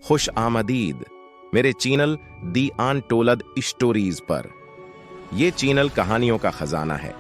खुश आमदीद मेरे चैनल दी अनटोल्ड स्टोरीज पर। ये चैनल कहानियों का खजाना है,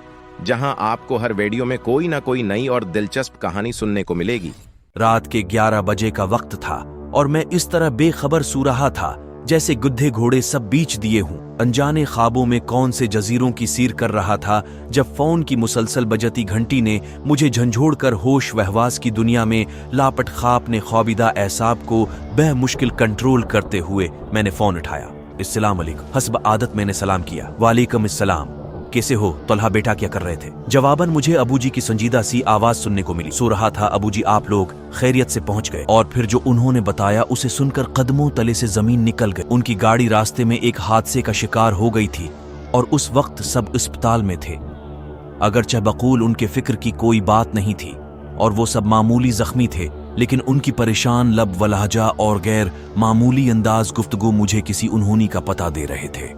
जहां आपको हर वीडियो में कोई ना कोई नई और दिलचस्प कहानी सुनने को मिलेगी। रात के 11 बजे का वक्त था और मैं इस तरह बेखबर सो रहा था जैसे गुद्धे घोड़े सब बीच दिए हूं। अनजाने ख्वाबों में कौन से जजीरों की सीर कर रहा था जब फोन की मुसलसल बजती घंटी ने मुझे झंझोड़कर होश वहवास की दुनिया में लापट ख्वाब ने ख्वाबिदा एहसाब को बेमुश्किल कंट्रोल करते हुए मैंने फोन उठाया। अस्सलाम वालेकुम। हस्ब आदत मैंने सलाम किया। वालेकुम अस्सलाम, कैसे हो तलहा बेटा, क्या कर रहे थे? जवाबन मुझे अबू जी की संजीदा सी आवाज सुनने को मिली। सो रहा था अबू जी, आप लोग खैरियत से पहुंच गए? और फिर जो उन्होंने बताया उसे सुनकर कदमों तले से जमीन निकल गई। उनकी गाड़ी रास्ते में एक हादसे का शिकार हो गई थी और उस वक्त सब अस्पताल में थे। अगरचे बकूल उनके फिक्र की कोई बात नहीं थी और वो सब मामूली जख्मी थे, लेकिन उनकी परेशान लब व लहजा और गैर मामूली अंदाज गुफ्तगू मुझे किसी उन्होंने का पता दे रहे थे।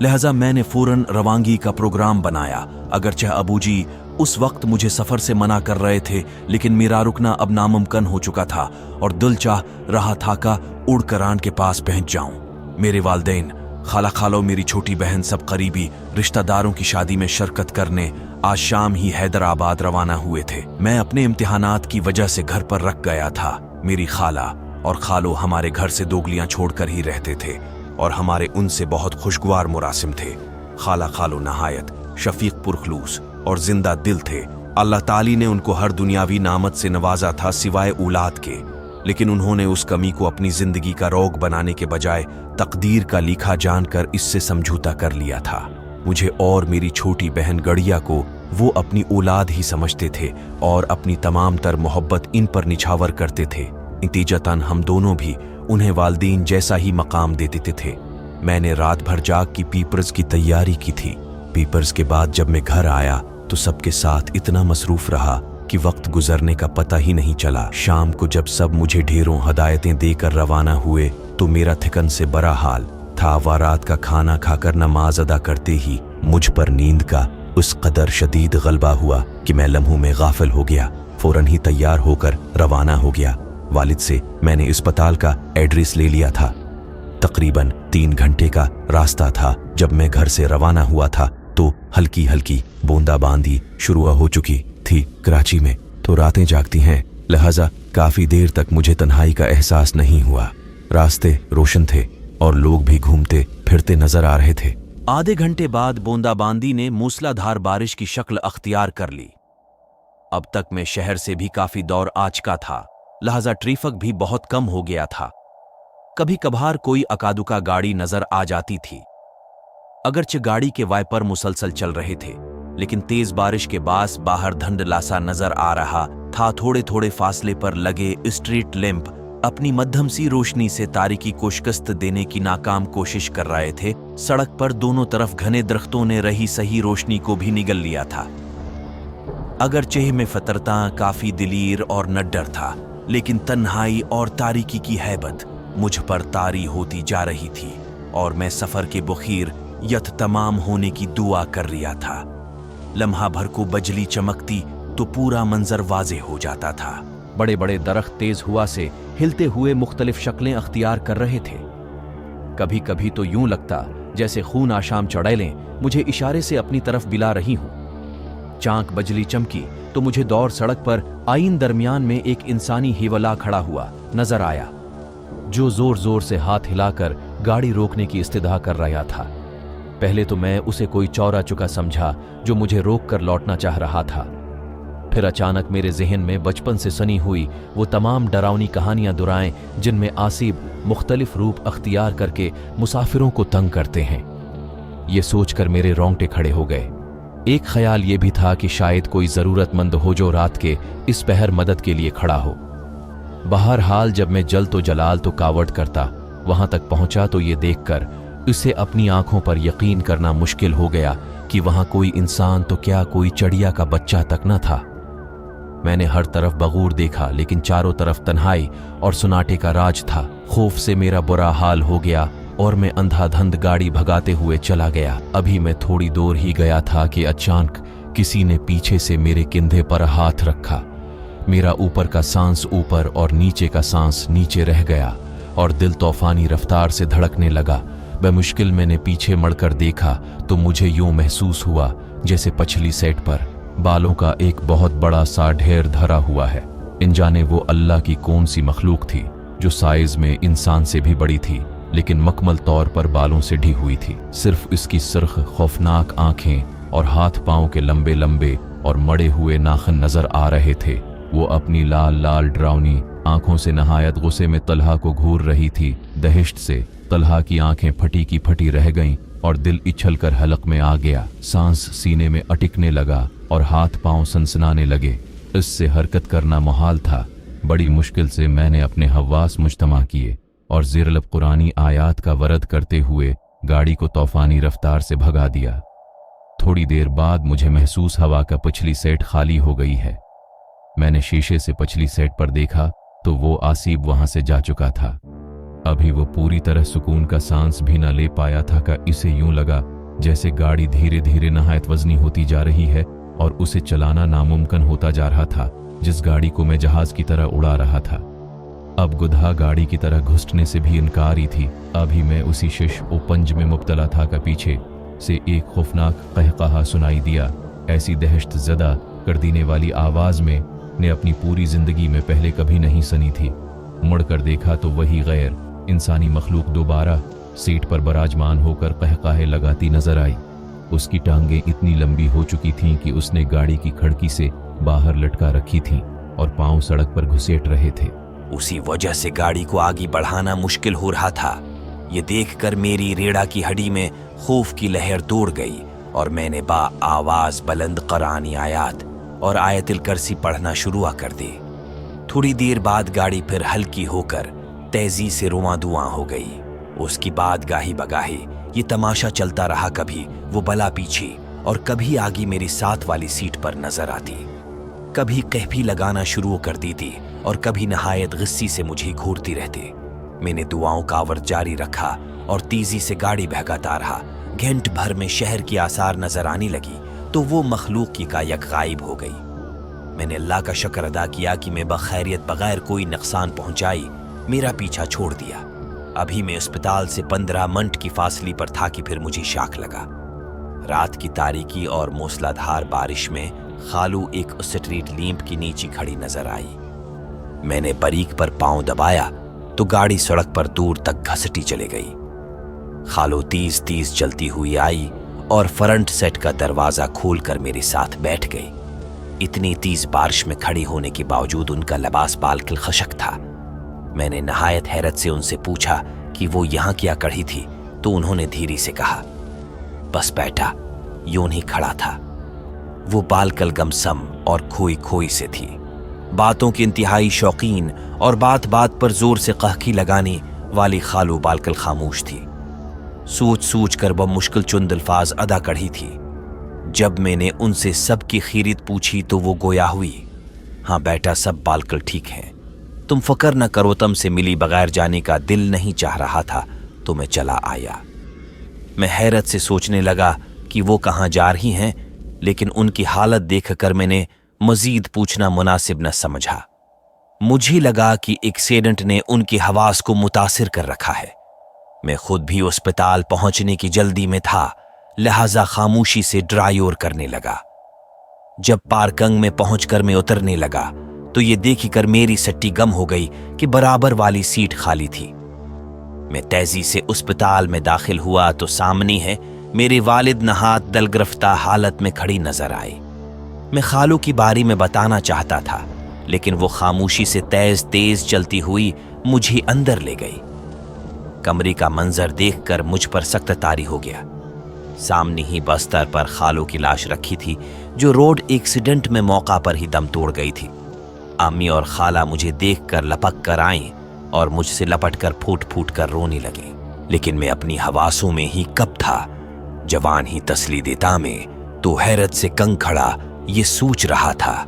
लिहाजा मैंने फौरन रवानगी का प्रोग्राम बनाया। अगरचे अबू जी उस वक्त मुझे सफर से मना कर रहे थे, लेकिन मेरा रुकना अब नामुमकिन हो चुका था और दिल चाह रहा था का उड़कर आन के पास पहुंच जाऊं। मेरे वालदैन, खाला खालो, मेरी छोटी बहन, सब करीबी रिश्तेदारों की शादी में शिरकत करने आज शाम ही हैदराबाद रवाना हुए थे। मैं अपने इम्तिहानात की वजह से घर पर रख गया था। मेरी खाला और खालो हमारे घर से दोगलियां छोड़कर ही रहते थे और हमारे उनसे बहुत खुशगवार मुरासिम थे। खाला खालो नहायत शफीक पुरखलूस और जिंदा दिल थे। अल्लाह ताली ने उनको हर दुनियावी नामत से नवाजा था सिवाय औलाद के, लेकिन उन्होंने उस कमी को अपनी जिंदगी का रोग बनाने के बजाय तकदीर का लिखा जानकर इससे समझौता कर लिया था। मुझे और मेरी छोटी बहन गड़िया को वो अपनी औलाद ही समझते थे और अपनी तमाम तर मोहब्बत इन पर निछावर करते थे। नतीजतन हम दोनों भी उन्हें वालदीन जैसा ही मकाम दे देते थे। मैंने रात भर जाग की पीपर्स की तैयारी की थी। पीपर्स के बाद जब मैं घर आया तो सबके साथ इतना मसरूफ रहा कि वक्त गुजरने का पता ही नहीं चला। शाम को जब सब मुझे ढेरों हदायतें देकर रवाना हुए तो मेरा थिकन से बड़ा हाल था। रात का खाना खाकर नमाज अदा करते ही मुझ पर नींद का उस कदर शदीद गलबा हुआ कि मैं लम्हों में गाफिल हो गया। फौरन ही तैयार होकर रवाना हो गया। वालिद से मैंने अस्पताल का एड्रेस ले लिया था। तकरीबन 3 घंटे का रास्ता था। जब मैं घर से रवाना हुआ था तो हल्की हल्की बूंदाबांदी शुरू हो चुकी थी। कराची में तो रातें जागती हैं, लिहाजा काफी देर तक मुझे तन्हाई का एहसास नहीं हुआ। रास्ते रोशन थे और लोग भी घूमते फिरते नजर आ रहे थे। आधे घंटे बाद बूंदाबांदी ने मूसलाधार बारिश की शक्ल अख्तियार कर ली। अब तक मैं शहर से भी काफी दूर आ चुका था, लिहाजा ट्रैफिक भी बहुत कम हो गया था। कभी कभार कोई अकादुका गाड़ी नजर आ जाती थी। अगरचे गाड़ी के वाइपर मुसलसल चल रहे थे, लेकिन तेज बारिश के बास बाहर धुंधलासा नजर आ रहा था। थोड़े थोड़े फासले पर लगे स्ट्रीट लैंप अपनी मध्यम सी रोशनी से तारीकी को शिकस्त देने की नाकाम कोशिश कर रहे थे। सड़क पर दोनों तरफ घने दरख्तों ने रही सही रोशनी को भी निगल लिया था। अगरचे में फतरता काफी दिलीर और नड्डर था, लेकिन तन्हाई और तारीकी की हैबत मुझ पर तारी होती जा रही थी और मैं सफर के बुखीर यथ तमाम होने की दुआ कर रिया था। लम्हा भर को बजली चमकती तो पूरा मंजर वाजे हो जाता था। बड़े बड़े दरख्त तेज हुआ से हिलते हुए मुख्तलिफ शक्लें अख्तियार कर रहे थे। कभी कभी तो यूं लगता जैसे खून आशाम चड़ैलें मुझे इशारे से अपनी तरफ बिला रही हूं। चांक बजली चमकी तो मुझे दौर सड़क पर आईन दरमियान में एक इंसानी हिवला खड़ा हुआ नजर आया, जो जोर जोर से हाथ हिलाकर गाड़ी रोकने की इस्तिदा कर रहा था। पहले तो मैं उसे कोई चौरा चुका समझा जो मुझे रोक कर लौटना चाह रहा था। फिर अचानक मेरे जहन में बचपन से सनी हुई वो तमाम डरावनी कहानियां दुराएं जिनमें आसिब मुख्तलिफ रूप अख्तियार करके मुसाफिरों को तंग करते हैं। ये सोचकर मेरे रोंगटे खड़े हो गए। एक ख्याल ये भी था कि शायद कोई जरूरतमंद हो जो रात के इस पहर मदद के लिए खड़ा हो। बहरहाल जब मैं जल तो जलाल तो कावड़ करता वहां तक पहुंचा तो ये देखकर उसे अपनी आंखों पर यकीन करना मुश्किल हो गया कि वहां कोई इंसान तो क्या कोई चिड़िया का बच्चा तक न था। मैंने हर तरफ बगूर देखा, लेकिन चारों तरफ तन्हाई और सुनाटे का राज था। खौफ से मेरा बुरा हाल हो गया और मैं अंधाधुंध गाड़ी भगाते हुए चला गया। अभी मैं थोड़ी दूर ही गया था कि अचानक किसी ने पीछे से मेरे कंधे पर हाथ रखा। मेरा ऊपर का सांस ऊपर और नीचे का सांस नीचे रह गया और दिल तूफानी रफ्तार से धड़कने लगा। बमुश्किल मैंने पीछे मुड़कर देखा तो मुझे यूं महसूस हुआ जैसे पछली सेट पर बालों का एक बहुत बड़ा सा ढेर धरा हुआ है। इन जाने वो अल्लाह की कौन सी मखलूक थी जो साइज में इंसान से भी बड़ी थी, लेकिन मकमल तौर पर बालों से ढी हुई थी। सिर्फ इसकी सुर्ख खौफनाक आंखें और हाथ पांव के लंबे लंबे और मड़े हुए नाखन नजर आ रहे थे। वो अपनी लाल लाल डरावनी आंखों से नहायत गुस्से में तलहा को घूर रही थी। दहिश्त से तलहा की आंखें फटी की फटी रह गईं और दिल इछल कर हलक में आ गया। सांस सीने में अटकने लगा और हाथ पांव सनसनाने लगे। इससे हरकत करना मुहाल था। बड़ी मुश्किल से मैंने अपने हवास मुज्तमा किए और ज़िरलब कुरानी आयात का वरद करते हुए गाड़ी को तूफानी रफ्तार से भगा दिया। थोड़ी देर बाद मुझे महसूस हवा का पिछली सेट खाली हो गई है। मैंने शीशे से पिछली सेट पर देखा तो वो आसिब वहां से जा चुका था। अभी वो पूरी तरह सुकून का सांस भी न ले पाया था कि इसे यूं लगा जैसे गाड़ी धीरे धीरे नहायत वजनी होती जा रही है और उसे चलाना नामुमकिन होता जा रहा था। जिस गाड़ी को मैं जहाज की तरह उड़ा रहा था अब गुदहा गाड़ी की तरह घुसने से भी इनकार ही थी। अभी मैं उसी शिश ओ पंज में मुब्तला था कि पीछे से एक खौफनाक कहकहा सुनाई दिया। ऐसी दहशत ज़दा कर देने वाली आवाज़ में ने अपनी पूरी जिंदगी में पहले कभी नहीं सुनी थी। मुड़कर देखा तो वही गैर इंसानी मखलूक दोबारा सीट पर बराजमान होकर कहकाहे लगाती नजर आई। उसकी टांगें इतनी लंबी हो चुकी थीं कि उसने गाड़ी की खिड़की से बाहर लटका रखी थीं और पांव सड़क पर घुसेट रहे थे। उसी वजह से गाड़ी को आगे बढ़ाना मुश्किल हो रहा था। ये देखकर मेरी रीढ़ा की हड्डी में खौफ की लहर दौड़ गई और मैंने बा आवाज बुलंद कुरानी आयात और आयतुल कुर्सी पढ़ना शुरू कर दी। थोड़ी देर बाद गाड़ी फिर हल्की होकर तेजी से रुआं धुआं हो गई। उसकी बाद गाही बगाही ये तमाशा चलता रहा। कभी वो बला पीछे और कभी आगे मेरी साथ वाली सीट पर नजर आती। कभी कहफी लगाना शुरू कर दी थी और कभी नहायत गुस्से से मुझे घूरती रहती। मैंने दुआओं का आवर्त जारी रखा और तेजी से गाड़ी भगाता रहा। घंटे भर में शहर की आसार नजर आने लगी तो वो मखलूक की कायक गायब हो गई। मैंने अल्लाह का शुक्र अदा किया कि मैं बखैरियत बगैर कोई नुकसान पहुंचाई मेरा पीछा छोड़ दिया। अभी मैं अस्पताल से 15 मिनट की फासले पर था कि फिर मुझे शाक लगा। रात की तारीकी और मूसलाधार बारिश में खालू एक स्ट्रीट लैंप की नीचे खड़ी नजर आई। मैंने बरीक पर पांव दबाया तो गाड़ी सड़क पर दूर तक घसटी चली गई। खालू तेज तेज चलती हुई आई और फ्रंट सेट का दरवाजा खोलकर मेरे साथ बैठ गई। इतनी तेज बारिश में खड़ी होने के बावजूद उनका लिबास बालकिल खशक था। मैंने नहायत हैरत से उनसे पूछा कि वो यहाँ क्या कड़ी थी तो उन्होंने धीरे से कहा, बस बेटा यूं ही खड़ा था। वो बालकल गमसम और खोई खोई से थी। बातों की इंतहाई शौकीन और बात बात पर जोर से कहकी लगाने वाली खालू बालकल खामोश थी। सोच सोच कर वह मुश्किल चुंद अल्फाज अदा करी थी। जब मैंने उनसे सबकी खैरियत पूछी तो वो गोया हुई, हाँ बेटा सब बालकल ठीक है, तुम फिक्र न करो, तुमसे मिली बगैर जाने का दिल नहीं चाह रहा था तो मैं चला आया। मैं हैरत से सोचने लगा कि वो कहाँ जा रही हैं, लेकिन उनकी हालत देखकर मैंने मजीद पूछना मुनासिब न समझा। मुझे लगा कि एक्सीडेंट ने उनकी हवास को मुतासिर कर रखा है। मैं खुद भी अस्पताल पहुंचने की जल्दी में था, लिहाजा खामोशी से ड्राइवर करने लगा। जब पार्किंग में पहुंचकर मैं उतरने लगा तो ये देखकर मेरी सट्टी गम हो गई कि बराबर वाली सीट खाली थी। मैं तेजी से अस्पताल में दाखिल हुआ तो सामने है मेरे वालिद नहात दलग्रफ्ता हालत में खड़ी नजर आई। मैं खालू की बारी में बताना चाहता था, लेकिन वो खामोशी से तेज तेज चलती हुई मुझे अंदर ले गई। कमरे का मंजर देखकर मुझ पर सख्त तारी हो गया। सामने ही बस्तर पर खालू की लाश रखी थी, जो रोड एक्सीडेंट में मौका पर ही दम तोड़ गई थी। अम्मी और खाला मुझे देखकर लपक कर आईं और मुझसे लपट कर फूट फूट कर रोने लगी। लेकिन मैं अपनी हवासों में ही कब था। जवान ही तसली देता में तो हैरत से कंग खड़ा ये सोच रहा था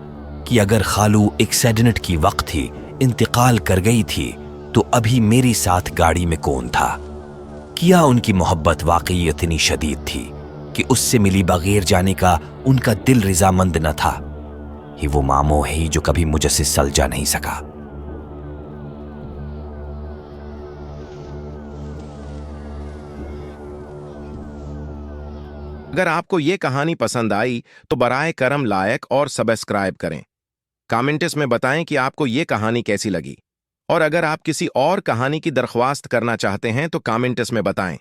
कि अगर खालू एक्सीडेंट की वक्त ही इंतकाल कर गई थी तो अभी मेरे साथ गाड़ी में कौन था। क्या उनकी मोहब्बत वाकई इतनी शदीद थी कि उससे मिली बगैर जाने का उनका दिल रजामंद न था। ही वो मामो है जो कभी मुझसे सलझा नहीं सका। अगर आपको ये कहानी पसंद आई तो बराए करम लाइक और सब्सक्राइब करें। कमेंट्स में बताएं कि आपको ये कहानी कैसी लगी, और अगर आप किसी और कहानी की दरख्वास्त करना चाहते हैं तो कमेंट्स में बताएं।